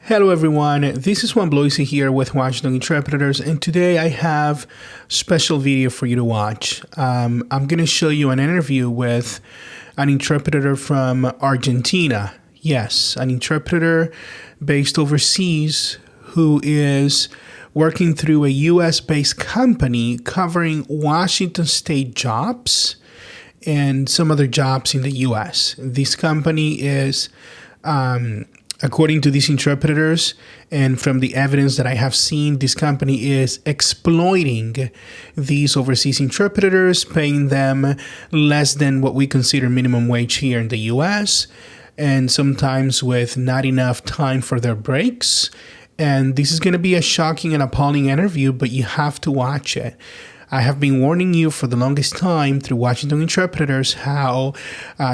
Hello everyone, this is Juan Bloise here with L&I Interpreters, and today I have a special video for you to watch. I'm going to show you an interview with an interpreter from Argentina. Yes, an interpreter based overseas who is working through a US-based company covering Washington state jobs and some other jobs in the US. This company is according to these interpreters, and from the evidence that I have seen, this company is exploiting these overseas interpreters, paying them less than what we consider minimum wage here in the US, and sometimes with not enough time for their breaks. And this is going to be a shocking and appalling interview, but you have to watch it. I have been warning you for the longest time through Washington Interpreters how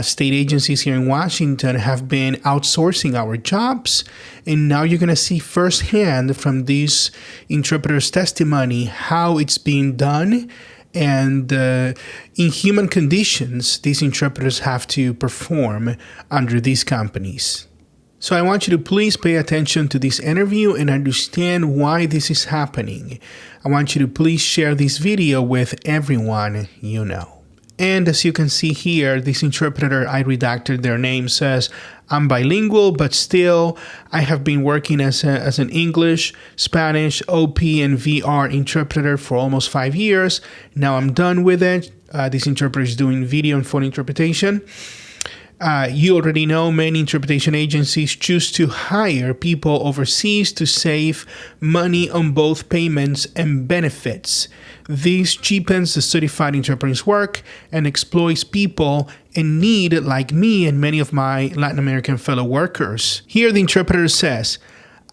state agencies here in Washington have been outsourcing our jobs. And now you're going to see firsthand from these interpreters' testimony how it's being done. And in human conditions, these interpreters have to perform under these companies. So I want you to please pay attention to this interview and understand why this is happening. I want you to please share this video with everyone you know. And as you can see here, this interpreter, I redacted their name, says, I'm bilingual, but still I have been working as an English, Spanish, OP, and VR interpreter for almost 5 years. Now I'm done with it. This interpreter is doing video and phone interpretation. You already know many interpretation agencies choose to hire people overseas to save money on both payments and benefits. This cheapens the certified interpreter's work and exploits people in need like me and many of my Latin American fellow workers. Here the interpreter says,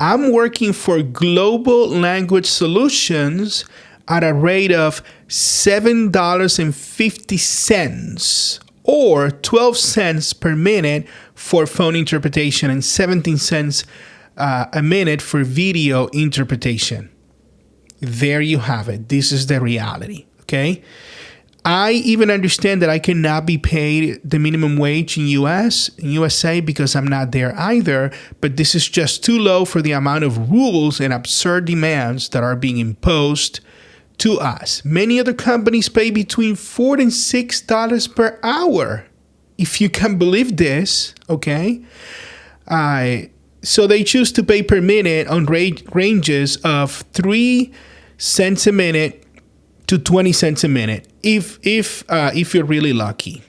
I'm working for Globo Language Solutions at a rate of $7.50. or 12 cents per minute for phone interpretation and 17 cents a minute for video interpretation. There you have it. This is the reality, okay? I even understand that I cannot be paid the minimum wage in USA because I'm not there either, but this is just too low for the amount of rules and absurd demands that are being imposed to us. Many other companies pay between $4 and $6 per hour, if you can believe this, okay? So they choose to pay per minute on ranges of 3 cents a minute to 20 cents a minute, if you're really lucky.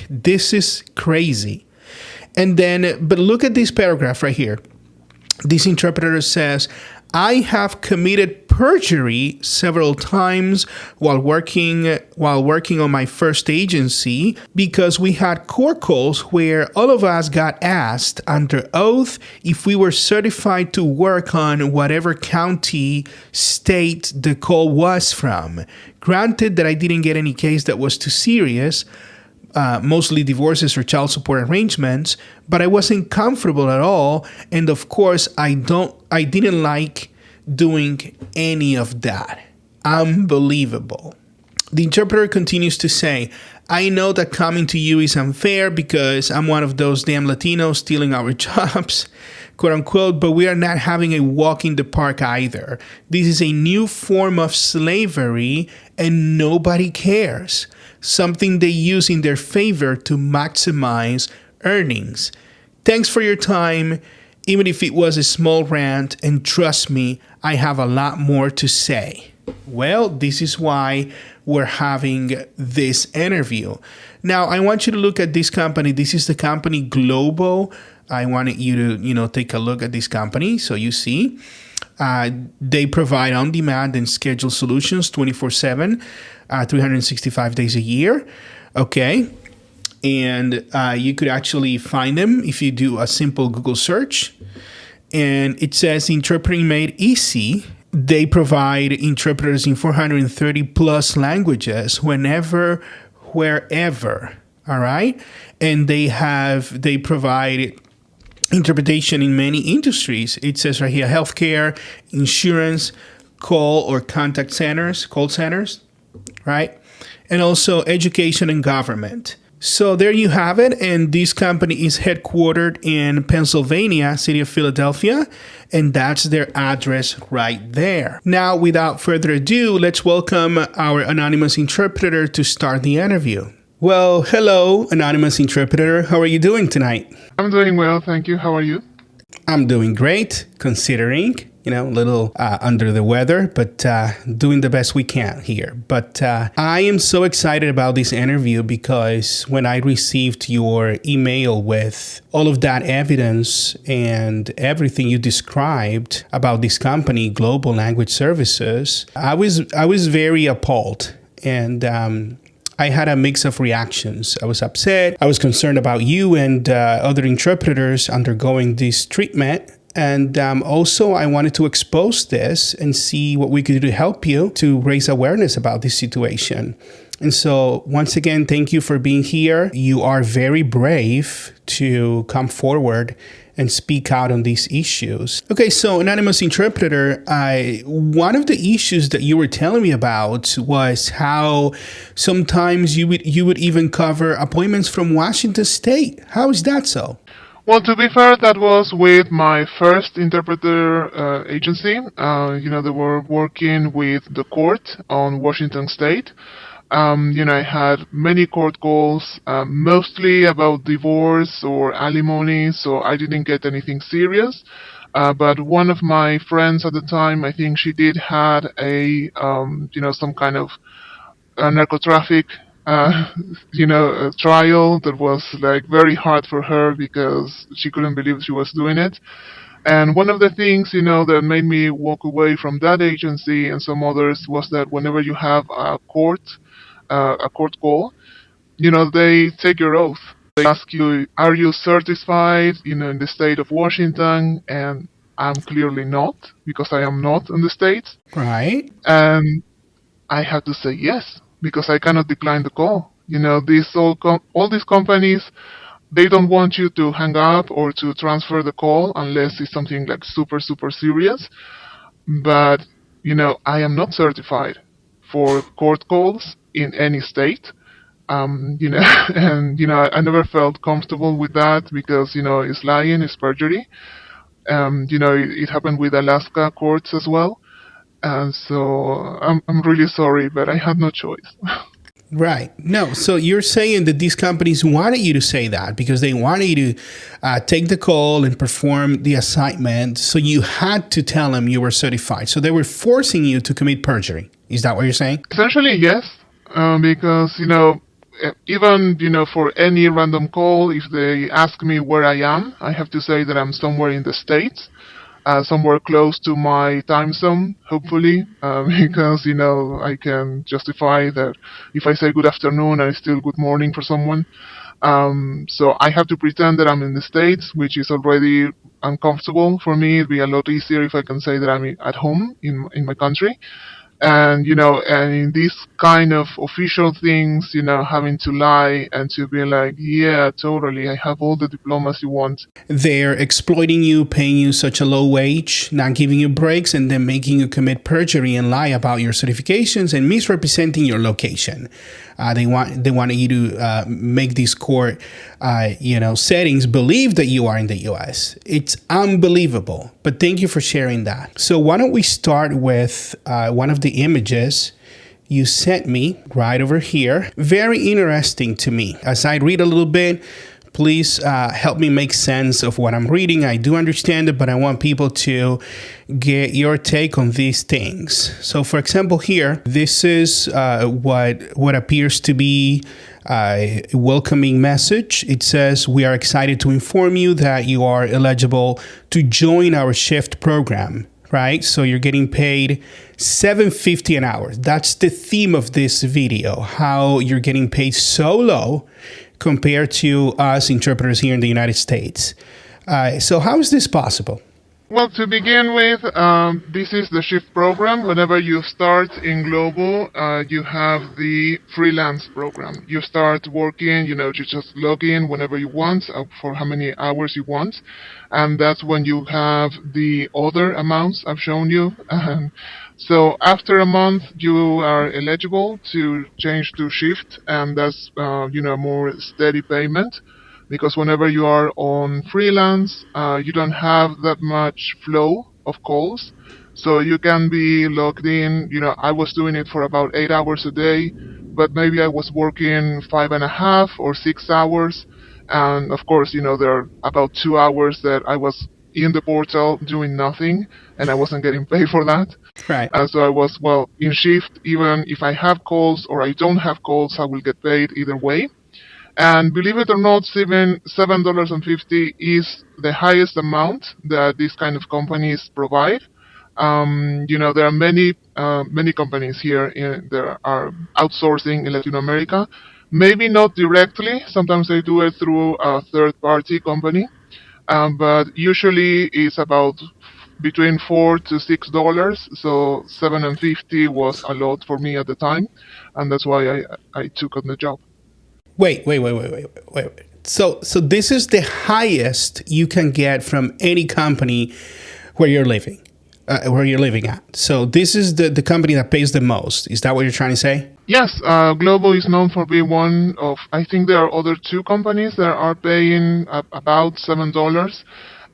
This is crazy. And then, but look at this paragraph right here. This interpreter says, I have committed perjury several times while working on my first agency because we had court calls where all of us got asked under oath if we were certified to work on whatever county, state the call was from. Granted that I didn't get any case that was too serious, mostly divorces or child support arrangements, but I wasn't comfortable at all. And of course, I didn't like doing any of that. Unbelievable. The interpreter continues to say, I know that coming to you is unfair because I'm one of those damn Latinos stealing our jobs, quote unquote, but we are not having a walk in the park either. This is a new form of slavery and nobody cares. Something they use in their favor to maximize earnings. Thanks for your time, even if it was a small rant, and trust me, I have a lot more to say. Well, this is why we're having this interview. Now, I want you to look at this company. This is the company Globo. I wanted you to, take a look at this company so you see. They provide on-demand and scheduled solutions 24/7, 365 days a year. Okay. And you could actually find them if you do a simple Google search. And it says interpreting made easy. They provide interpreters in 430 plus languages whenever, wherever. All right. And they provide interpretation in many industries. It says right here, healthcare, insurance, call or contact centers, call centers, right? And also education and government. So there you have it. And this company is headquartered in Pennsylvania, city of Philadelphia. And that's their address right there. Now, without further ado, let's welcome our anonymous interpreter to start the interview. Well, hello, anonymous interpreter. How are you doing tonight? I'm doing well, thank you. How are you? I'm doing great, considering, a little under the weather, but doing the best we can here. But I am so excited about this interview because when I received your email with all of that evidence and everything you described about this company, Global Language Services, I was very appalled. And I had a mix of reactions. I was upset. I was concerned about you and other interpreters undergoing this treatment. And also, I wanted to expose this and see what we could do to help you to raise awareness about this situation. And so, once again, thank you for being here. You are very brave to come forward and speak out on these issues. Okay, so anonymous interpreter, one of the issues that you were telling me about was how sometimes you would even cover appointments from Washington State. How is that so? Well, to be fair, that was with my first interpreter agency. They were working with the court on Washington State. I had many court calls, mostly about divorce or alimony, so I didn't get anything serious. But one of my friends at the time, I think she did had some kind of narcotraffic, a trial that was like very hard for her because she couldn't believe she was doing it. And one of the things, that made me walk away from that agency and some others was that whenever you have a court call, they take your oath. They ask you, are you certified, in the state of Washington? And I'm clearly not, because I am not in the state. Right. And I have to say yes, because I cannot decline the call. All these companies, they don't want you to hang up or to transfer the call unless it's something like super, super serious. But, I am not certified for court calls in any state. And, I never felt comfortable with that because, it's lying, it's perjury. It happened with Alaska courts as well. And so I'm really sorry, but I had no choice. Right. No, so you're saying that these companies wanted you to say that because they wanted you to take the call and perform the assignment. So you had to tell them you were certified. So they were forcing you to commit perjury. Is that what you're saying? Essentially, yes. Because, even, for any random call, if they ask me where I am, I have to say that I'm somewhere in the States. Somewhere close to my time zone, hopefully, because, I can justify that if I say good afternoon, it's still good morning for someone. So I have to pretend that I'm in the States, which is already uncomfortable for me. It'd be a lot easier if I can say that I'm at home in my country. And, and in these kind of official things, having to lie and to be like, yeah, totally, I have all the diplomas you want. They're exploiting you, paying you such a low wage, not giving you breaks, and then making you commit perjury and lie about your certifications and misrepresenting your location. They wanted you to make these court, settings believe that you are in the U.S. It's unbelievable. But thank you for sharing that. So why don't we start with one of the images you sent me right over here. Very interesting to me. As I read a little bit, please help me make sense of what I'm reading. I do understand it, but I want people to get your take on these things. So, for example, here, this is what appears to be a welcoming message. It says, "We are excited to inform you that you are eligible to join our shift program." Right? So you're getting paid $7.50 an hour. That's the theme of this video, how you're getting paid so low compared to us interpreters here in the United States. So how is this possible? Well, to begin with, this is the shift program. Whenever you start in Globo, you have the freelance program. You start working, you just log in whenever you want, for how many hours you want. And that's when you have the other amounts I've shown you. So after a month, you are eligible to change to shift, and that's, more steady payment, because whenever you are on freelance, you don't have that much flow of calls. So you can be logged in. I was doing it for about 8 hours a day, but maybe I was working 5.5 or 6 hours. And of course, there are about 2 hours that I was in the portal doing nothing, and I wasn't getting paid for that. Right. So I was, well, in shift. Even if I have calls or I don't have calls, I will get paid either way. And believe it or not, even $7.50 is the highest amount that these kind of companies provide. There are many companies here that are outsourcing in Latin America. Maybe not directly. Sometimes they do it through a third-party company, but usually it's about between $4 to $6. So $7.50 was a lot for me at the time, and that's why I took on the job. Wait. So this is the highest you can get from any company where you're living, at. So this is the company that pays the most. Is that what you're trying to say? Yes, Globo is known for being one of, I think there are other two companies that are paying about $7.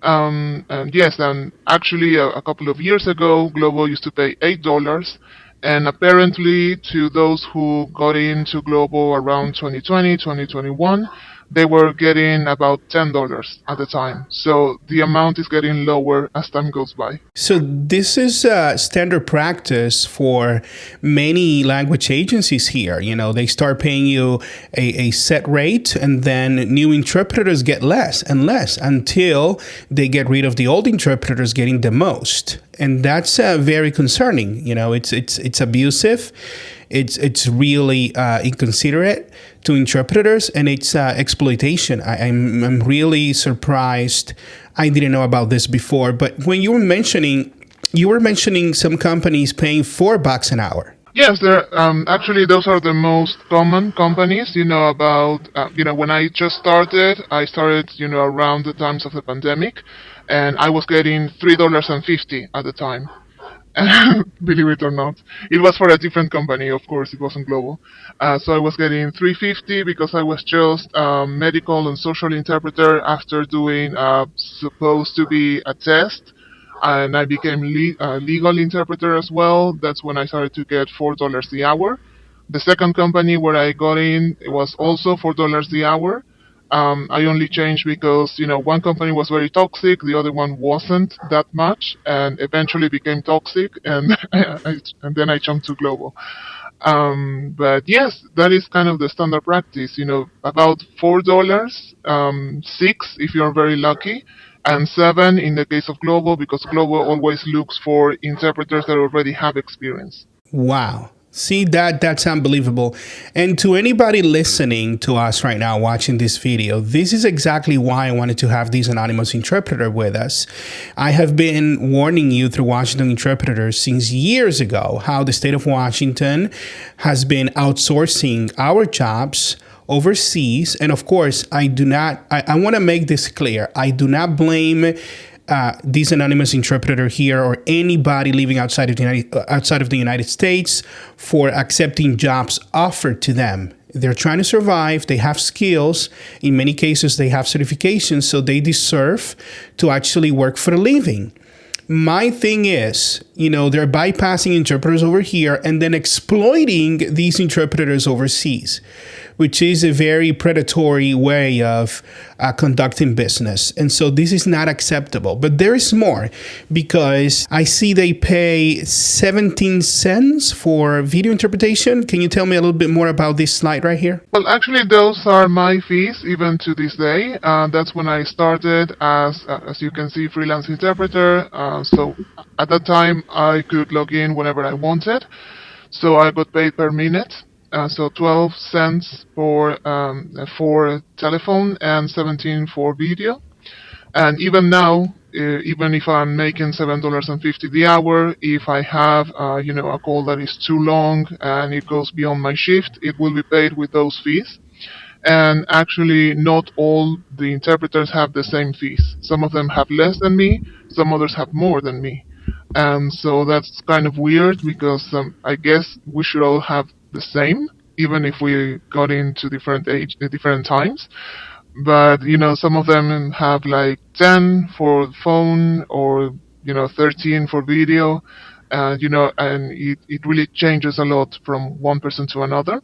And yes, and actually a couple of years ago, Globo used to pay $8. And apparently, to those who got into Globo around 2020, 2021, they were getting about $10 at the time. So the amount is getting lower as time goes by. So this is standard practice for many language agencies here. They start paying you a set rate, and then new interpreters get less and less until they get rid of the old interpreters getting the most. And that's very concerning. It's abusive. It's really inconsiderate to interpreters, and it's exploitation. I'm really surprised. I didn't know about this before, but when you were mentioning some companies paying $4 an hour. Yes, actually those are the most common companies. When I just started, around the times of the pandemic, and I was getting $3.50 at the time. Believe it or not, it was for a different company. Of course, it wasn't Global. So I was getting $3.50 because I was just medical and social interpreter after doing supposed to be a test, and I became legal interpreter as well. That's when I started to get $4 the hour. The second company where I got in, it was also $4 the hour. I only changed because, one company was very toxic, the other one wasn't that much, and eventually became toxic, and and then I jumped to Global. But yes, that is kind of the standard practice, about $4, 6 if you're very lucky, and 7 in the case of Global, because Global always looks for interpreters that already have experience. Wow. See, that's unbelievable. And to anybody listening to us right now, watching this video, this is exactly why I wanted to have this anonymous interpreter with us. I have been warning you through Washington Interpreters since years ago how the state of Washington has been outsourcing our jobs overseas. And of course, I want to make this clear. I do not blame this anonymous interpreter here or anybody living outside of the United States for accepting jobs offered to them. They're trying to survive. They have skills. In many cases, they have certifications, so they deserve to actually work for a living. My thing is, they're bypassing interpreters over here and then exploiting these interpreters overseas, which is a very predatory way of conducting business. And so this is not acceptable. But there is more, because I see they pay 17 cents for video interpretation. Can you tell me a little bit more about this slide right here? Well, actually, those are my fees even to this day. That's when I started as you can see, freelance interpreter. So at that time, I could log in whenever I wanted. So I got paid per minute. So 12 cents for telephone and 17 for video. And even now, even if I'm making $7.50 the hour, if I have a call that is too long and it goes beyond my shift, it will be paid with those fees. And actually, not all the interpreters have the same fees. Some of them have less than me, some others have more than me. And so that's kind of weird because I guess we should all have the same, even if we got into different times. But some of them have like 10 for phone, or 13 for video. And it really changes a lot from one person to another.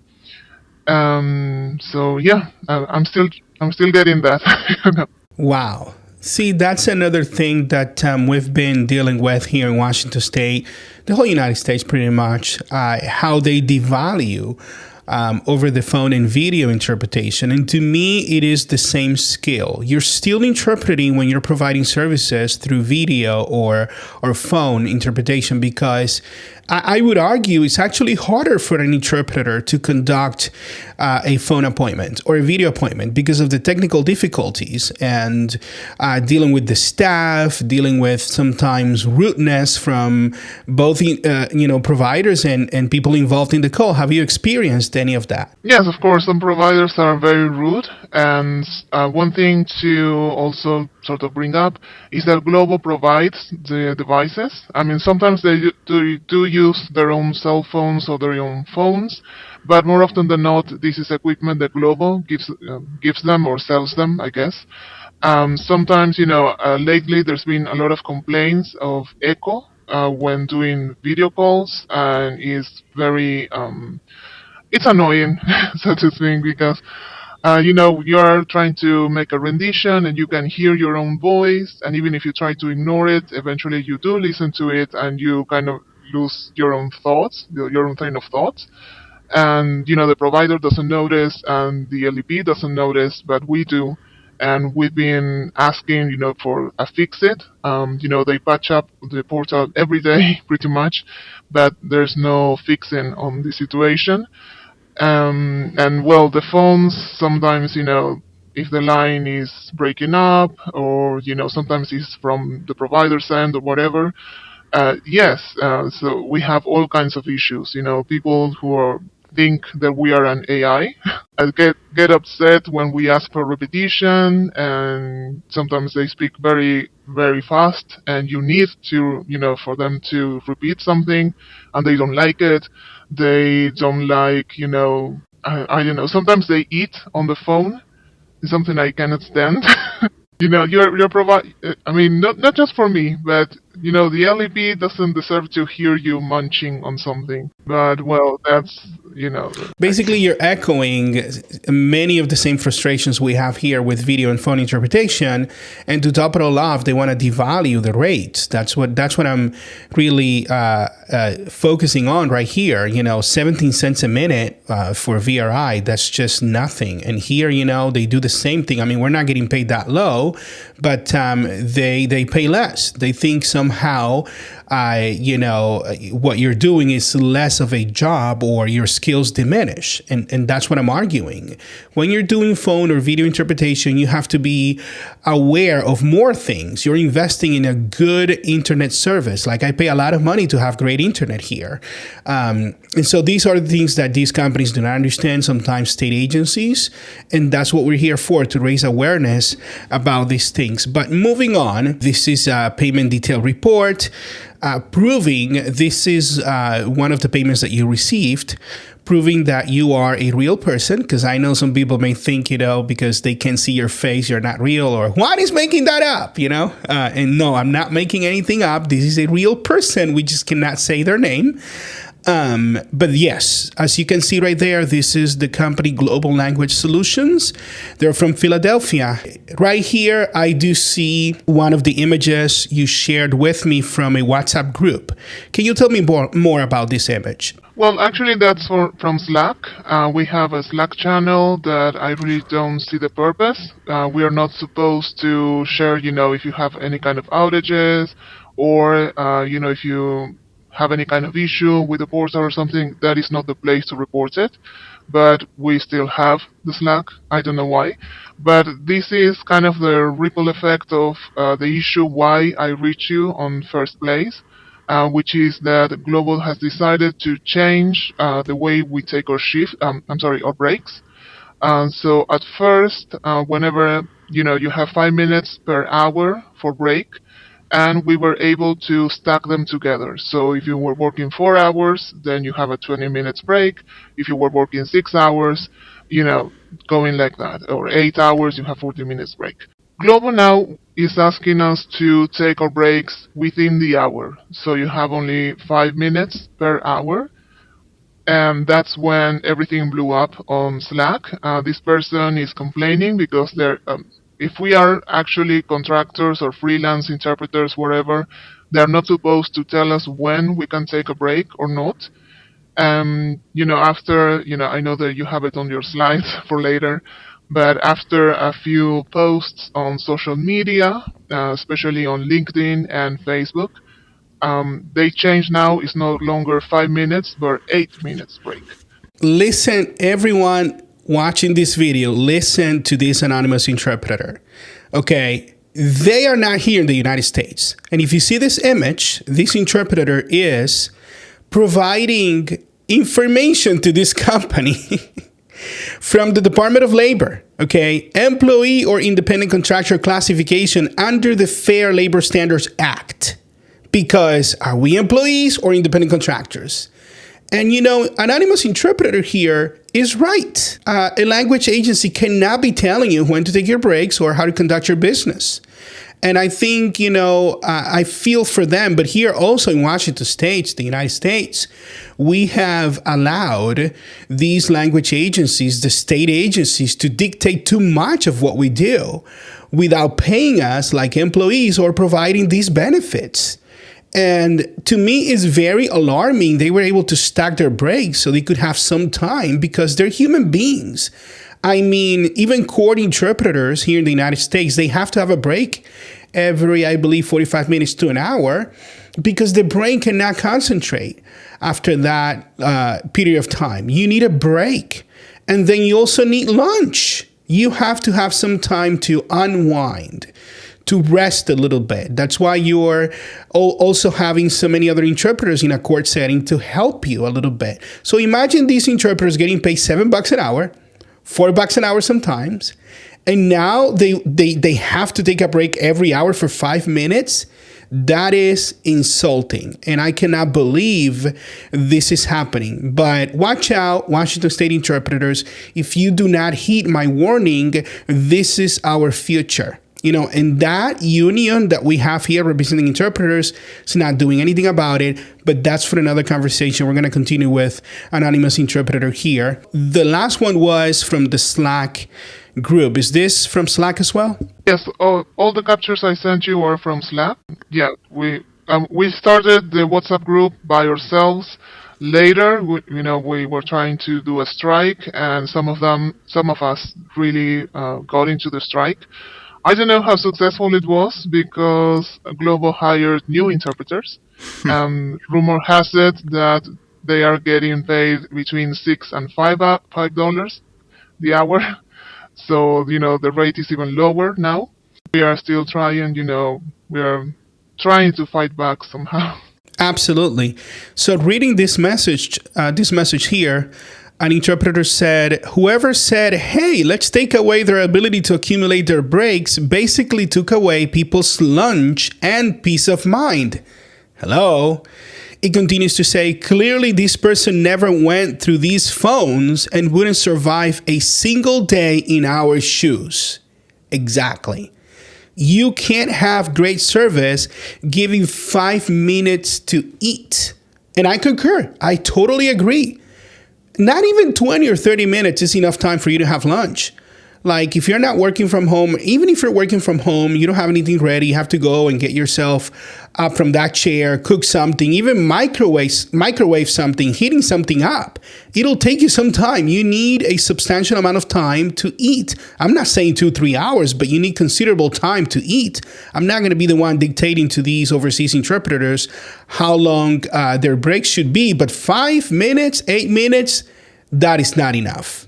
So yeah, I'm still getting that. Wow. See, that's another thing that we've been dealing with here in Washington State, the whole United States pretty much, how they devalue over the phone and video interpretation. And to me, it is the same skill. You're still interpreting when you're providing services through video or phone interpretation, because I would argue it's actually harder for an interpreter to conduct a phone appointment or a video appointment because of the technical difficulties and dealing with the staff, dealing with sometimes rudeness from both providers and people involved in the call. Have you experienced any of that? Yes, of course, some providers are very rude. And one thing to also sort of bring up is that Globo provides the devices. I mean, sometimes they do use their own cell phones or their own phones, but more often than not, this is equipment that Globo gives them or sells them, I guess. Sometimes, lately there's been a lot of complaints of echo when doing video calls, and it's annoying, so to speak, because you are trying to make a rendition and you can hear your own voice, and even if you try to ignore it, eventually you do listen to it and you kind of lose your own thoughts, your own train of thoughts. And the provider doesn't notice and the LEP doesn't notice, but we do. And we've been asking, for a fix-it. They patch up the portal every day, pretty much, but there's no fixing on the situation. And well, the phones sometimes, if the line is breaking up, or sometimes it's from the provider's end or whatever. Yes, so we have all kinds of issues. People who think that we are an AI. I get upset when we ask for repetition, and sometimes they speak very, very fast, and you need to, for them to repeat something, and they don't like it. They don't like, I don't know. Sometimes they eat on the phone. It's something I cannot stand. You're provide. I mean, not just for me, but the LEP doesn't deserve to hear you munching on something. But well, that's Basically, you're echoing many of the same frustrations we have here with video and phone interpretation. And to top it all off, they want to devalue the rates. That's what I'm really focusing on right here. 17 cents a minute for VRI. That's just nothing. And here, they do the same thing. I mean, we're not getting paid that low, but they pay less. They think somehow what you're doing is less of a job, or your skills diminish. And that's what I'm arguing. When you're doing phone or video interpretation, you have to be aware of more things. You're investing in a good internet service. Like, I pay a lot of money to have great internet here. And so these are the things that these companies do not understand, sometimes state agencies. And that's what we're here for, to raise awareness about these things. But moving on, this is a payment detail report. Proving this is one of the payments that you received, proving that you are a real person, because I know some people may think, because they can see your face, you're not real, or what is making that up, and no, I'm not making anything up. This is a real person. We just cannot say their name. But yes, as you can see right there, this is the company Globo Language Solutions. They're from Philadelphia. Right here, I do see one of the images you shared with me from a WhatsApp group. Can you tell me more about this image? Well, actually, that's from Slack. We have a Slack channel that I really don't see the purpose. We are not supposed to share, if you have any kind of outages, or, if you have any kind of issue with the portal or something, that is not the place to report it. But we still have the Slack. I don't know why. But this is kind of the ripple effect of the issue why I reach you on first place, which is that Global has decided to change the way we take our our breaks. So at first, whenever you have 5 minutes per hour for break, and we were able to stack them together. So if you were working 4 hours, then you have a 20 minutes break. If you were working 6 hours, going like that, or 8 hours, you have 40 minutes break. Global now is asking us to take our breaks within the hour. So you have only 5 minutes per hour. And that's when everything blew up on Slack. This person is complaining because if we are actually contractors or freelance interpreters, whatever, they're not supposed to tell us when we can take a break or not. After, I know that you have it on your slides for later, but after a few posts on social media, especially on LinkedIn and Facebook, they change now. It's no longer 5 minutes, but 8 minutes break. Listen, everyone watching this video, listen to this anonymous interpreter. Okay, they are not here in the United States. And if you see this image, this interpreter is providing information to this company from the Department of Labor, okay? Employee or independent contractor classification under the Fair Labor Standards Act. Because are we employees or independent contractors? And anonymous interpreter here is right. A language agency cannot be telling you when to take your breaks or how to conduct your business. And I think, I feel for them. But here also in Washington State, the United States, we have allowed these language agencies, the state agencies, to dictate too much of what we do without paying us like employees or providing these benefits. And to me, it's very alarming. They were able to stack their breaks so they could have some time because they're human beings. I mean, even court interpreters here in the United States, they have to have a break every, I believe, 45 minutes to an hour because the brain cannot concentrate after that period of time. You need a break. And then you also need lunch. You have to have some time to unwind, to rest a little bit. That's why you're also having so many other interpreters in a court setting to help you a little bit. So imagine these interpreters getting paid $7 an hour, $4 an hour sometimes, and now they have to take a break every hour for 5 minutes. That is insulting, and I cannot believe this is happening. But watch out, Washington State interpreters. If you do not heed my warning, this is our future. And that union that we have here representing interpreters is not doing anything about it, but that's for another conversation. We're going to continue with anonymous interpreter here. The last one was from the Slack group. Is this from Slack as well? Yes, all the captures I sent you are from Slack. Yeah, we started the WhatsApp group by ourselves. Later, we were trying to do a strike, and some of us really got into the strike. I don't know how successful it was because Globo hired new interpreters. Rumor has it that they are getting paid between $6 and $5 the hour. So, the rate is even lower now. We are still trying, we are trying to fight back somehow. Absolutely. So reading this message here, an interpreter said, whoever said, hey, let's take away their ability to accumulate their breaks, basically took away people's lunch and peace of mind. Hello? It continues to say, clearly this person never went through these phones and wouldn't survive a single day in our shoes. Exactly. You can't have great service giving 5 minutes to eat. And I concur. I totally agree. Not even 20 or 30 minutes is enough time for you to have lunch. Like if you're not working from home, even if you're working from home, you don't have anything ready, you have to go and get yourself up from that chair, cook something, even microwave something, heating something up. It'll take you some time. You need a substantial amount of time to eat. I'm not saying 2-3 hours, but you need considerable time to eat. I'm not going to be the one dictating to these overseas interpreters how long their breaks should be, but 5 minutes, 8 minutes, that is not enough.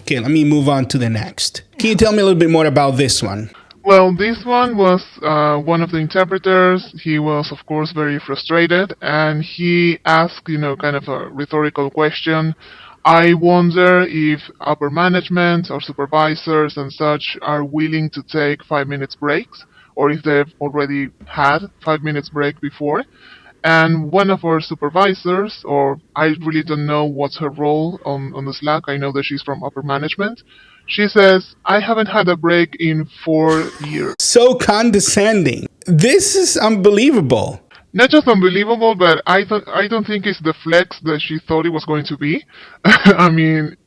Okay, let me move on to the next. Can you tell me a little bit more about this one? Well, this one was one of the interpreters. He was, of course, very frustrated, and he asked, kind of a rhetorical question. I wonder if upper management or supervisors and such are willing to take 5 minutes breaks, or if they've already had 5 minutes break before. And one of our supervisors, or I really don't know what's her role on the Slack, I know that she's from upper management, she says, I haven't had a break in 4 years. So condescending. This is unbelievable. Not just unbelievable, but I don't think it's the flex that she thought it was going to be. I mean,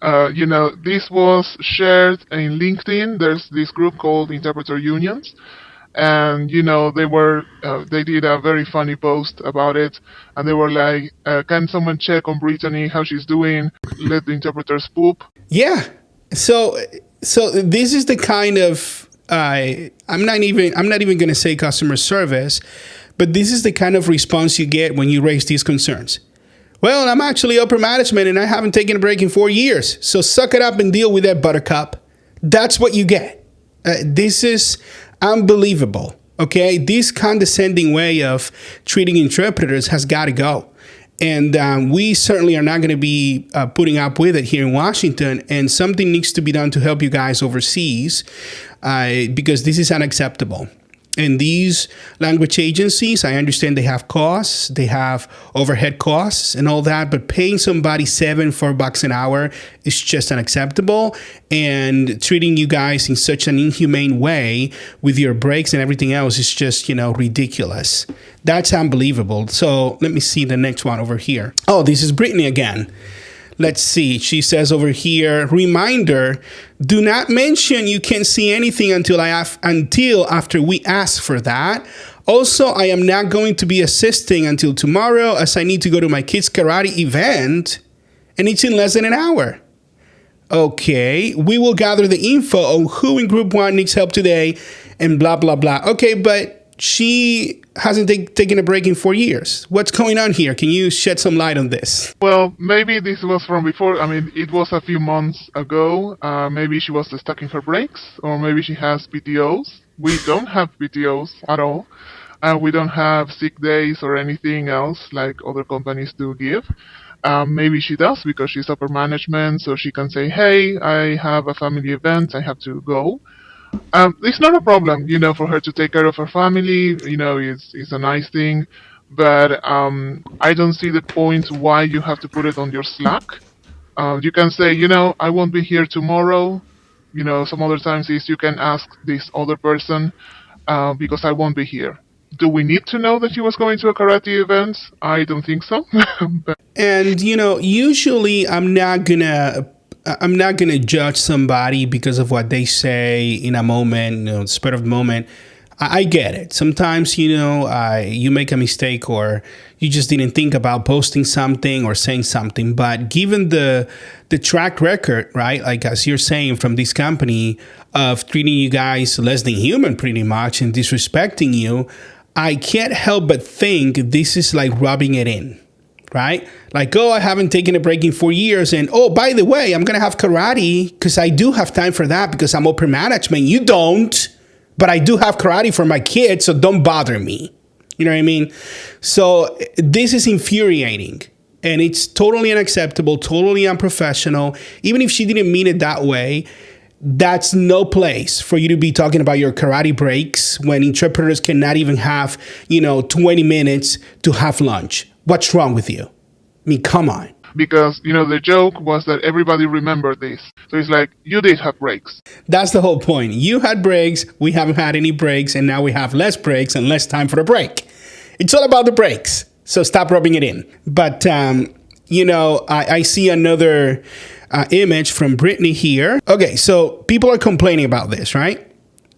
this was shared in LinkedIn. There's this group called Interpreter Unions. And they did a very funny post about it, and they were like, "Can someone check on Brittany how she's doing? Let the interpreters poop." Yeah. So this is the kind of I'm not even going to say customer service, but this is the kind of response you get when you raise these concerns. Well, I'm actually upper management and I haven't taken a break in 4 years, so suck it up and deal with that, buttercup. That's what you get. This is unbelievable. Okay, this condescending way of treating interpreters has got to go. And we certainly are not going to be putting up with it here in Washington. And something needs to be done to help you guys overseas because this is unacceptable. And these language agencies, I understand they have costs, they have overhead costs and all that, but paying somebody $4 an hour is just unacceptable. And treating you guys in such an inhumane way with your breaks and everything else is just, ridiculous. That's unbelievable. So let me see the next one over here. Oh, this is Brittany again. Let's see. She says over here, reminder, do not mention you can't see anything until after we ask for that. Also, I am not going to be assisting until tomorrow as I need to go to my kids' karate event and it's in less than an hour. Okay, we will gather the info on who in group 1 needs help today and blah, blah, blah. Okay, but she hasn't taken a break in 4 years. What's going on here? Can you shed some light on this? Well, maybe this was from before. I mean, it was a few months ago. Maybe she was stuck in her breaks, or maybe she has PTOs. We don't have PTOs at all. We don't have sick days or anything else like other companies do give. Maybe she does because she's upper management, so she can say, hey, I have a family event, I have to go. It's not a problem, for her to take care of her family, it's a nice thing, but I don't see the point why you have to put it on your Slack. You can say, I won't be here tomorrow. Some other times is you can ask this other person because I won't be here. Do we need to know that she was going to a karate event? I don't think so. And, usually I'm not gonna judge somebody because of what they say in a moment, spur of the moment. I get it. Sometimes, you make a mistake or you just didn't think about posting something or saying something. But given the track record, right, like as you're saying from this company of treating you guys less than human pretty much and disrespecting you, I can't help but think this is like rubbing it in. Right? Like, oh, I haven't taken a break in 4 years. And, oh, by the way, I'm going to have karate because I do have time for that because I'm upper management. You don't, but I do have karate for my kids, so don't bother me. You know what I mean? So this is infuriating and it's totally unacceptable, totally unprofessional. Even if she didn't mean it that way, that's no place for you to be talking about your karate breaks when interpreters cannot even have, 20 minutes to have lunch. What's wrong with you? I mean, come on. Because, the joke was that everybody remembered this. So it's like, you did have breaks. That's the whole point. You had breaks, we haven't had any breaks, and now we have less breaks and less time for a break. It's all about the breaks. So stop rubbing it in. But, I see another image from Brittany here. Okay, so people are complaining about this, right?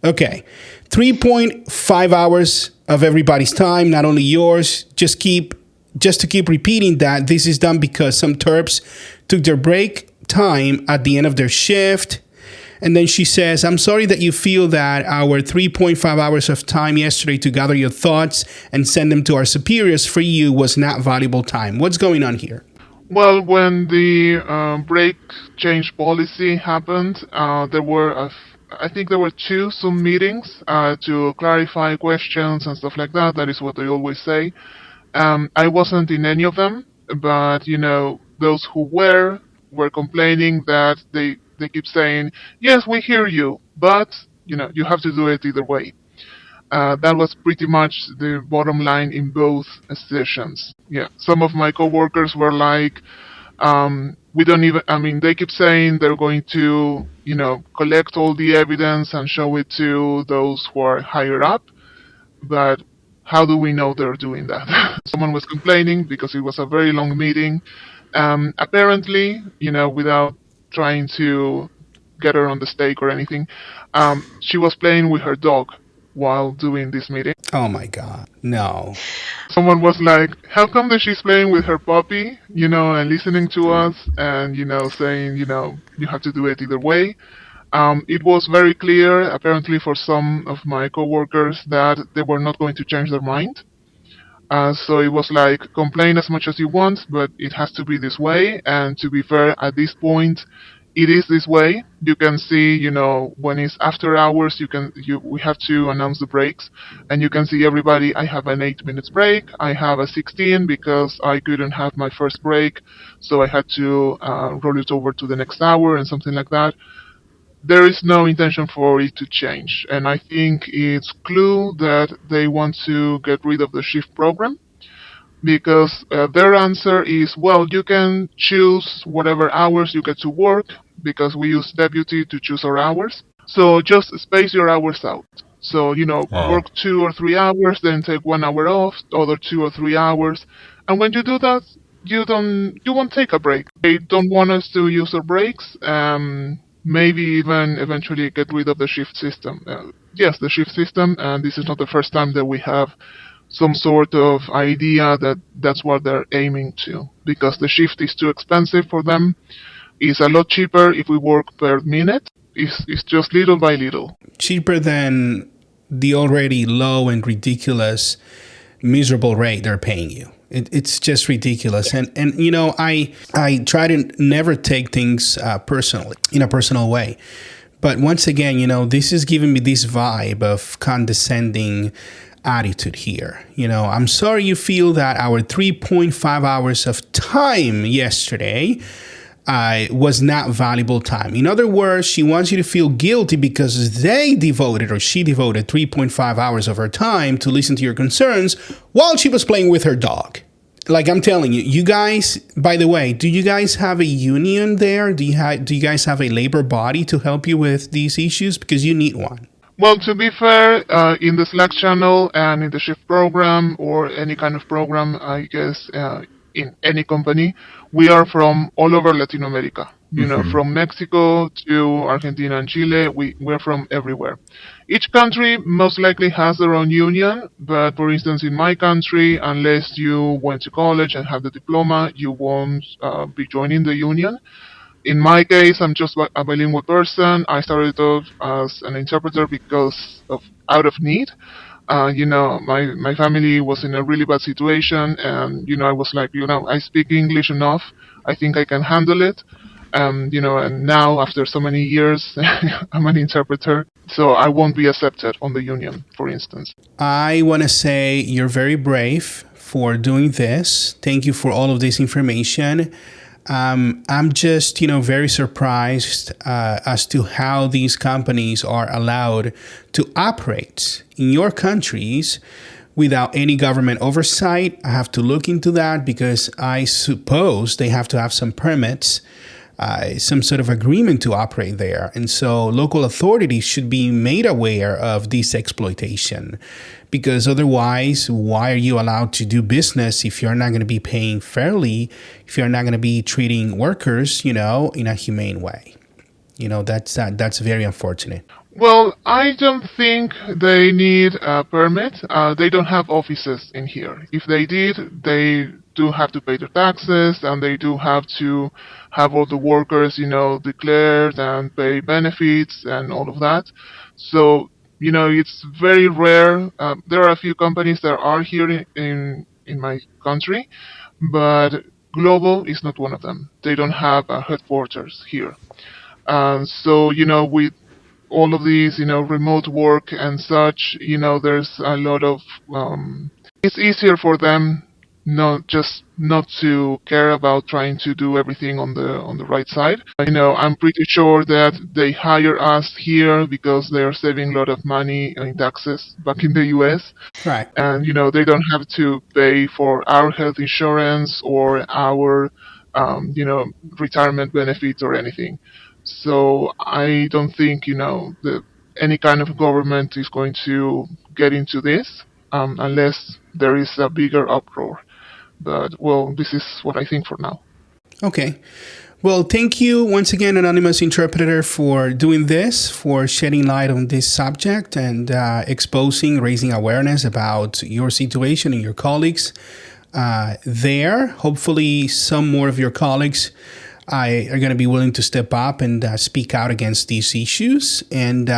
Okay, 3.5 hours of everybody's time, not only yours. Just to keep repeating that this is done because some terps took their break time at the end of their shift. And then she says, I'm sorry that you feel that our 3.5 hours of time yesterday to gather your thoughts and send them to our superiors for you was not valuable time. What's going on here? Well, when the break change policy happened, I think there were 2 Zoom meetings to clarify questions and stuff like that. That is what they always say. I wasn't in any of them, but those who were complaining that they keep saying, yes, we hear you, but you have to do it either way. That was pretty much the bottom line in both sessions. Yeah, some of my coworkers were like, we don't even, they keep saying they're going to, collect all the evidence and show it to those who are higher up, but how do we know they're doing that? Someone was complaining because it was a very long meeting. Apparently, without trying to get her on the stake or anything, she was playing with her dog while doing this meeting. Oh my God, no. Someone was like, how come that she's playing with her puppy, and listening to us and, saying, you have to do it either way. It was very clear, apparently for some of my coworkers, that they were not going to change their mind. So it was like, complain as much as you want, but it has to be this way. And to be fair, at this point, it is this way. You can see, when it's after hours, we have to announce the breaks, and you can see everybody. I have an 8 minutes break. I have a 16 because I couldn't have my first break, so I had to roll it over to the next hour and something like that. There is no intention for it to change, and I think it's clue that they want to get rid of the shift program, because their answer is, well, you can choose whatever hours you get to work, because we use Deputy to choose our hours. So just space your hours out. So, work 2 or 3 hours, then take 1 hour off, other 2 or 3 hours. And when you do that, you won't take a break. They don't want us to use our breaks. Maybe even eventually get rid of the shift system. Yes, the shift system, and this is not the first time that we have some sort of idea that that's what they're aiming to, because the shift is too expensive for them. It's a lot cheaper if we work per minute. It's just little by little. Cheaper than the already low and ridiculous, miserable rate they're paying you. It's just ridiculous. And I try to never take things personally, in a personal way. But once again, this is giving me this vibe of condescending attitude here. I'm sorry you feel that our 3.5 hours of time yesterday was not valuable time. In other words, she wants you to feel guilty because she devoted 3.5 hours of her time to listen to your concerns while she was playing with her dog. Like I'm telling you, you guys, by the way, do you guys have a union there? Do you guys have a labor body to help you with these issues? Because you need one. Well, to be fair, in the Slack channel and in the shift program or any kind of program, I guess, in any company, we are from all over Latin America. From Mexico to Argentina and Chile, we're from everywhere. Each country most likely has their own union, but for instance, in my country, unless you went to college and have the diploma, you won't be joining the union. In my case, I'm just a bilingual person. I started off as an interpreter because of out of need. My family was in a really bad situation, and I was like, I speak English enough. I think I can handle it. And now after so many years, I'm an interpreter, so I won't be accepted on the union, for instance. I want to say you're very brave for doing this. Thank you for all of this information. I'm just, very surprised as to how these companies are allowed to operate in your countries without any government oversight. I have to look into that because I suppose they have to have some permits some sort of agreement to operate there. And so local authorities should be made aware of this exploitation, because otherwise, why are you allowed to do business if you're not going to be paying fairly, if you're not going to be treating workers, in a humane way? That's very unfortunate. Well, I don't think they need a permit. They don't have offices in here. If they did, they do have to pay their taxes, and they do have to have all the workers, declared and pay benefits and all of that. So, it's very rare. There are a few companies that are here in my country, but Globo is not one of them. They don't have a headquarters here. So, with all of these, remote work and such, there's a lot of, it's easier for them not to care about trying to do everything on the right side. I'm pretty sure that they hire us here because they are saving a lot of money in taxes back in the US. Right. And, they don't have to pay for our health insurance or our, retirement benefits or anything. So I don't think, any kind of government is going to get into this unless there is a bigger uproar. But, well, this is what I think for now. Okay. Well, thank you once again, Anonymous Interpreter, for doing this, for shedding light on this subject and raising awareness about your situation and your colleagues there. Hopefully, some more of your colleagues are going to be willing to step up and speak out against these issues. And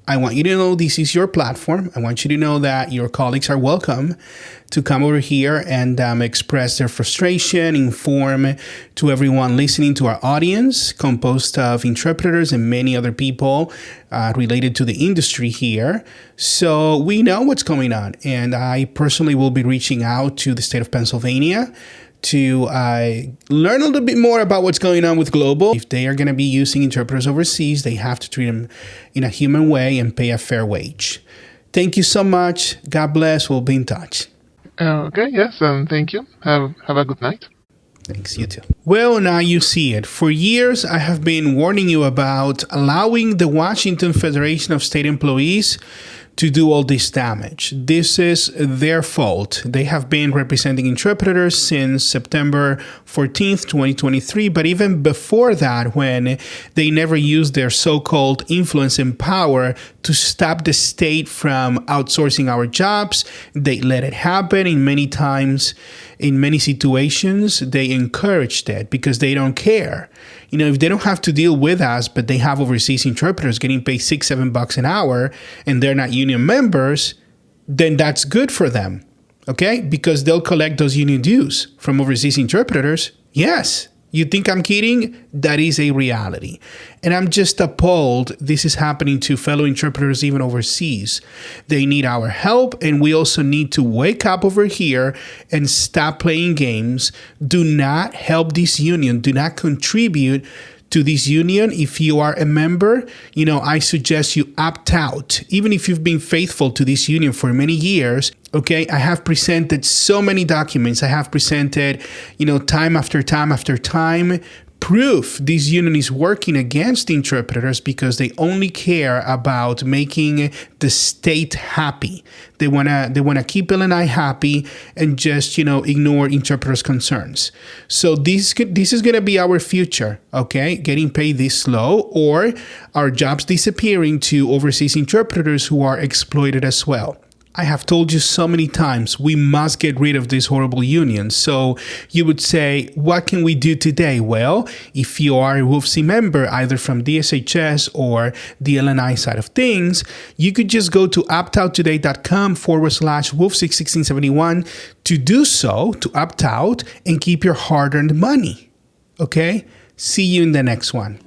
I want you to know this is your platform. I want you to know that your colleagues are welcome to come over here and express their frustration, inform to everyone listening to our audience, composed of interpreters and many other people related to the industry here. So we know what's going on. And I personally will be reaching out to the state of Pennsylvania to learn a little bit more about what's going on with Globo. If they are going to be using interpreters overseas, they have to treat them in a human way and pay a fair wage. Thank you so much. God bless. We'll be in touch. Okay, yes, thank you. Have a good night. Thanks, you too. Well, now you see it. For years, I have been warning you about allowing the Washington Federation of State Employees to do all this damage. This is their fault. They have been representing interpreters since September 14th, 2023, but even before that, when they never used their so-called influence and power to stop the state from outsourcing our jobs, they let it happen. In many times, in many situations, they encouraged it because they don't care. If they don't have to deal with us, but they have overseas interpreters getting paid $6-7 an hour and they're not union members, then that's good for them, okay? Because they'll collect those union dues from overseas interpreters. Yes. You think I'm kidding? That is a reality. And I'm just appalled this is happening to fellow interpreters even overseas. They need our help, and we also need to wake up over here and stop playing games. Do not help this union. Do not contribute to this union. If you are a member, I suggest you opt out. Even if you've been faithful to this union for many years, okay, I have presented so many documents. I have presented, time after time after time, proof this union is working against interpreters because they only care about making the state happy. They wanna keep L&I happy and just ignore interpreters' concerns. So this is gonna be our future, okay? Getting paid this low, or our jobs disappearing to overseas interpreters who are exploited as well. I have told you so many times, we must get rid of this horrible union. So you would say, what can we do today? Well, if you are a WFC member, either from DSHS or the L&I side of things, you could just go to optouttoday.com/WolfSix1671 to do so, to opt out and keep your hard-earned money. Okay? See you in the next one.